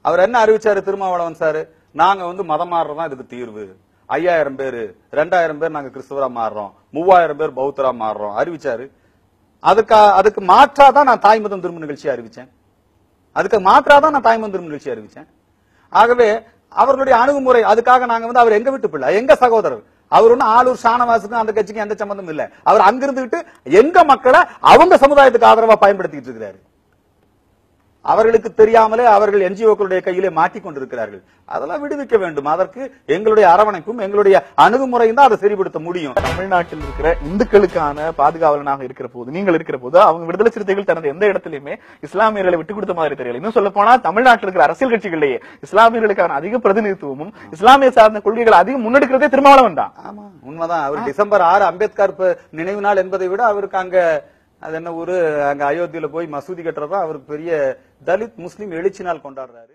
அவர் என்ன அறிவிச்சாரு திருமாவளவன் சார்? நாங்க மதம் மாறுறதா இதுக்கு தீர்வு. 5000 பேரு 2000 பேர் நாங்க கிறிஸ்தவரா மாறுறோம், 3000 பேர் பௌத்தரா மாறுறோம் அறிவிச்சாரு. அதுக்கு மாற்றாதான் நான் தாய் மதம் திரும்ப நிகழ்ச்சி அறிவிச்சேன். அதுக்கு மாற்றாதான் நான் தாய் மதம் திரும்ப நிகழ்ச்சி அறிவிச்சேன். ஆகவே அவர்களுடைய அணுகுமுறை, அதுக்காக நாங்க அவர் எங்க வீட்டு பிள்ளை, எங்க சகோதரர். அவர் ஒன்னும் ஆளூர் ஷானவாசுக்கும் அந்த கட்சிக்கும் எந்த சம்பந்தமும் இல்ல. அவர் அங்கிருந்துட்டு எங்க மக்களை அவங்க சமுதாயத்துக்கு ஆதரவா பயன்படுத்திட்டு இருக்கிறாரு. அவர்களுக்கு தெரியாமலே அவர்கள் என்ஜிஓக்களுடைய கையிலே மாட்டிக்கொண்டிருக்கிறார்கள். அதெல்லாம் விடுவிக்க வேண்டும். அதற்கு எங்களுடைய அரவணைப்பும் எங்களுடைய அணுகுமுறையும் தான் அதை சரிபடுத்த முடியும். தமிழ்நாட்டில் இருக்கிற இந்துக்களுக்கான பாதுகாவலனாக இருக்கிற போது, நீங்கள் இருக்கிற போது, அவங்க விடுதலை சிறுத்தைகள் தனது எந்த இடத்திலுமே இஸ்லாமியர்களை விட்டுக் கொடுத்த மாதிரி தெரியல. இன்னும் சொல்ல போனா தமிழ்நாட்டில் இருக்கிற அரசியல் கட்சிகளிலேயே இஸ்லாமியர்களுக்கான அதிக பிரதிநிதித்துவமும் இஸ்லாமிய சார்ந்த கொள்கைகள் அதிகம் முன்னெடுக்கிறதே திருமாவளவன் தான். ஆமா, உண்மைதான். அவர் டிசம்பர் 6 அம்பேத்கர் நினைவு நாள் என்பதை விட அவருக்கு அங்க அது என்ன ஊரு, அங்க அயோத்தியில போய் மசூதி கட்டுறதா அவருக்கு பெரிய தலித் முஸ்லிம் எழுச்சி நாள் கொண்டாடுறாரு.